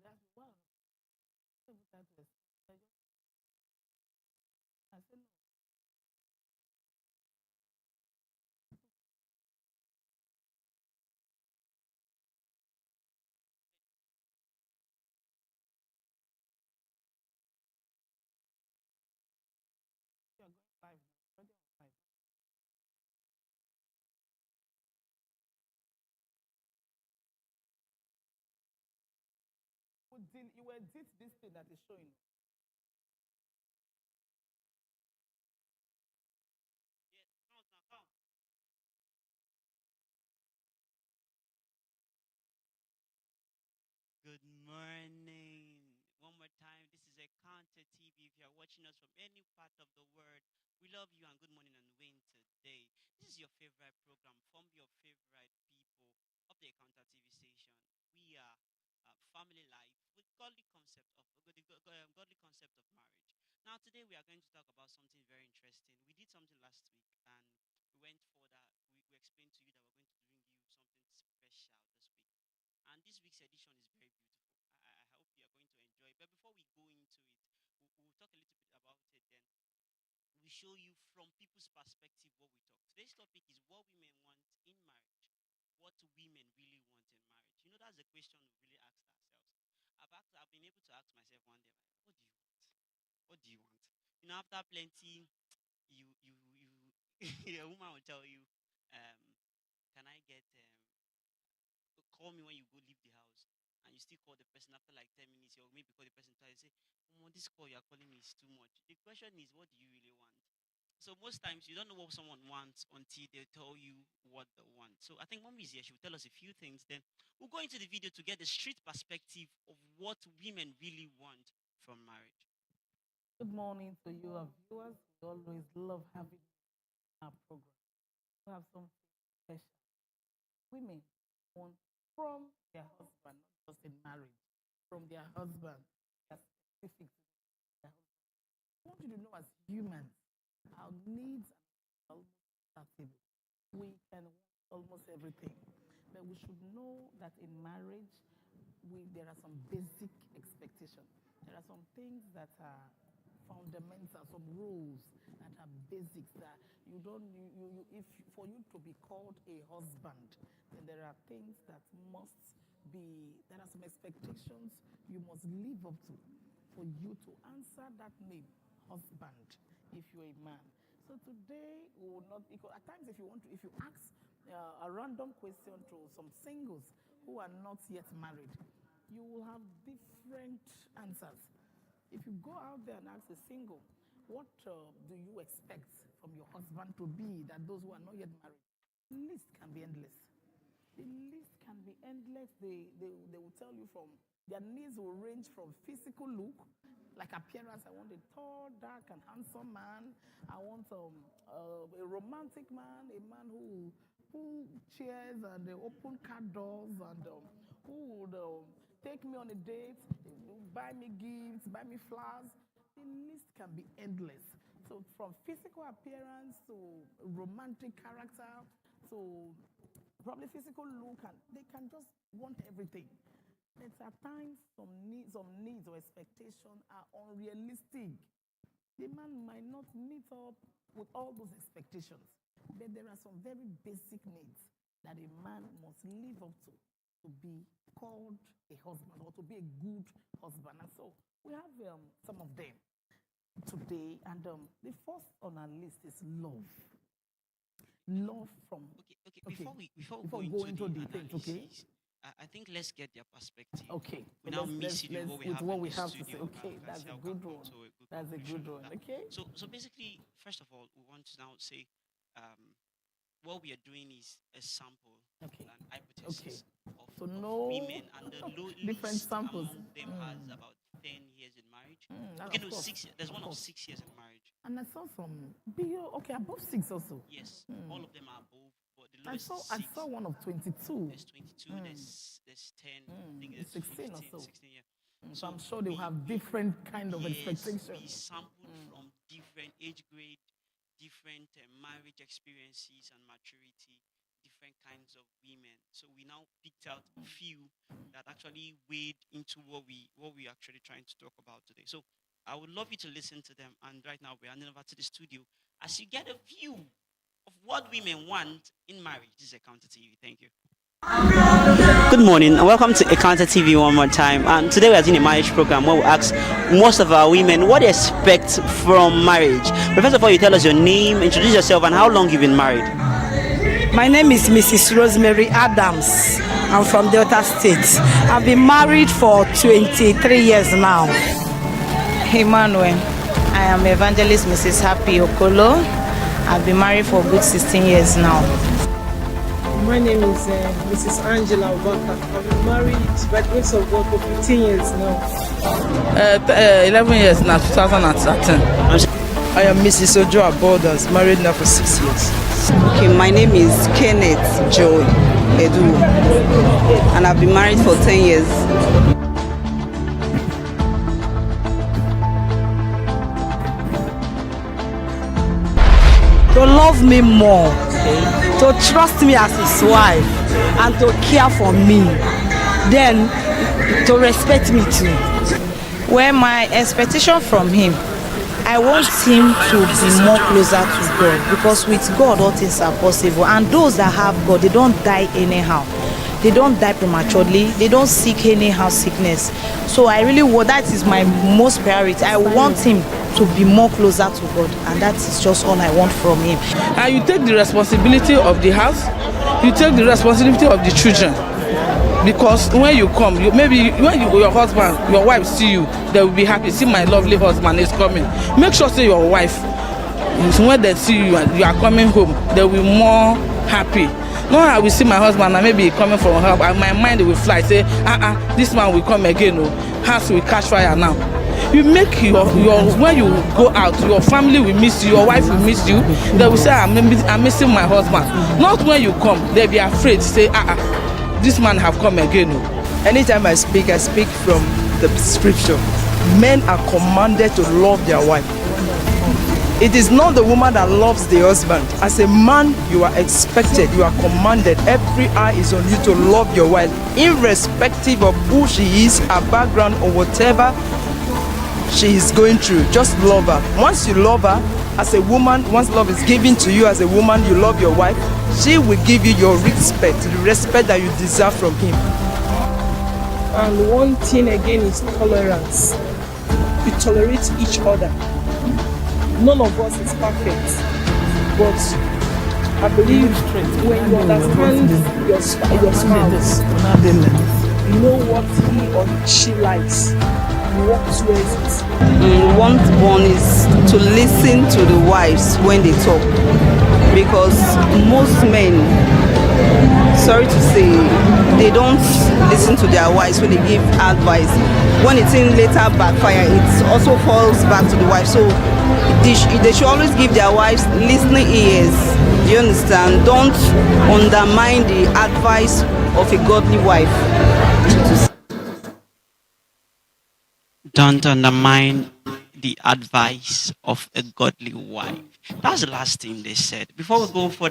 that's wow. So that was, I said, no, you're going live now. Already on live. You will edit this thing that is showing. Good morning. One more time, this is a Counter TV. If you're watching us from any part of the world, we love you and good morning and win today. This is your favorite program from your favorite people of the Counter TV station. We are family life with godly concept of marriage. Now, today we are going to talk about something very interesting. We did something last week and we went further. We explained to you that we're going to bring you something special this week. And this week's edition is very beautiful. I hope you are going to enjoy it. But before we go into it, we'll talk a little bit about it. Then we show you from people's perspective what we talk. Today's topic is what women want in marriage. What do women really want in marriage? You know, that's the question we really asked ourselves. I've been able to ask myself one day, like, what do you want? What do you want? You know, after plenty, you a woman will tell you, can I get call me when you go leave the house, and you still call the person after like 10 minutes, or maybe call the person twice, say, oh, this call you're calling me is too much. The question is, what do you really want? So most times you don't know what someone wants until they tell you what they want. So I think Mommy is here. She will tell us a few things. Then we'll go into the video to get the street perspective of what women really want from marriage. Good morning to you, our viewers. We always love having you in our program. We have something special. Women want from their husband, not just in marriage, from their husband. They are specific to their husband. I want you to know, as humans, our needs are almost insatiable. We can want almost everything, but we should know that in marriage, there are some basic expectations. There are some things that are fundamental, some rules that are basics that you don't if for you to be called a husband, then there are things that must be, there are some expectations you must live up to for you to answer that name, husband, if you're a man. So today we will not, because at times if you ask a random question to some singles who are not yet married, you will have different answers. If you go out there and ask a single, what do you expect from your husband to be, that those who are not yet married, the list can be endless. The list can be endless. They will tell you from, their needs will range from physical look, like appearance. I want a tall, dark, and handsome man. I want a romantic man, a man who chairs and open car doors, and who would take me on a date, buy me gifts, buy me flowers. The list can be endless. So from physical appearance to romantic character to probably physical look, and they can just want everything. But at times, some needs or expectations are unrealistic. The man might not meet up with all those expectations, but there are some very basic needs that a man must live up to be called a husband or to be a good husband. And so we have some of them today, and the first on our list is love. Love from Okay. okay. Before we Before go go into into the the things, okay? analysis, I think let's get their perspective. Okay. We So now let's mix it with what we with have what in we the have to say. studio. Okay, We can that's see a how we can good come one. to a good That's a conclusion good on one. that. Okay. So basically, first of all, we want to now say um, what we are doing is a sample, Okay. an Okay. hypothesis So of no women, and the different least samples. among them has about 10 years in marriage. Okay, Of no, course. 6 years. There's Of one of course. 6 years in marriage. And I saw some bigger, okay, above 6 also. Yes, all of them are above, but the I lowest is saw I saw 6. one of 22. There's 22, there's 10, I think It's there's 16 or 15, so. 16, yeah. So So I'm sure they will have different kind of yes, we expectations. sampled from different age grade, different marriage experiences and maturity, different kinds of women. So we now picked out a few that actually weighed into what we actually trying to talk about today. So I would love you to listen to them. And right now we're handing over to the studio as you get a view of what women want in marriage. This is Encounter TV. Thank you. Good morning and welcome to Encounter TV one more time. And today we are doing a marriage program where we ask most of our women what they expect from marriage. But first of all, you tell us your name, introduce yourself, and how long you've been married. My name is Mrs. Rosemary Adams. I'm from Delta State. I've been married for 23 years now. Emmanuel. I am evangelist Mrs. Happy Okolo. I've been married for a good 16 years now. My name is Mrs. Angela Obaka. I've been married by the grace of God for 15 years now. 11 years now, 2013. I am Mrs. Ojoa Borders, married now for 6 years. Okay, my name is Kenneth Joy Edu, and I've been married for 10 years. To love me more, to trust me as his wife, and to care for me, then to respect me too. Well, my expectation from him, I want him to be more closer to God, because with God all things are possible. And those that have God, they don't die anyhow. They don't die prematurely. They don't seek anyhow sickness. So I really want, that is my most priority. I want him to be more closer to God, and that is just all I want from him. And you take the responsibility of the house, you take the responsibility of the children. Because when you come, your husband, your wife see you, they will be happy. See, my lovely husband is coming. Make sure say your wife, when they see you and you are coming home, they will be more happy. No, I will see my husband and maybe coming from her, and my mind will fly. Say, this man will come again. Oh, house will catch fire now. You make your when you go out, your family will miss you, your wife will miss you. They will say, I'm missing my husband. Not when you come, they'll be afraid. Say, this man have come again. Oh. Anytime I speak from the scripture. Men are commanded to love their wife. It is not the woman that loves the husband. As a man, you are expected, you are commanded. Every eye is on you to love your wife, irrespective of who she is, her background, or whatever she is going through. Just love her. Once you love her, as a woman, once love is given to you as a woman, you love your wife, she will give you your respect, the respect that you deserve from him. And one thing again is tolerance. We tolerate each other. None of us is perfect, but I believe when you understand your spouse, you know what he or she likes, you walk towards it. One is to listen to the wives when they talk, because most men, sorry to say, they don't listen to their wives when they give advice. When it's in later backfire, it also falls back to the wife. So they should always give their wives listening ears. Do you understand? Don't undermine the advice of a godly wife. Don't undermine the advice of a godly wife. That's the last thing they said. Before we go further,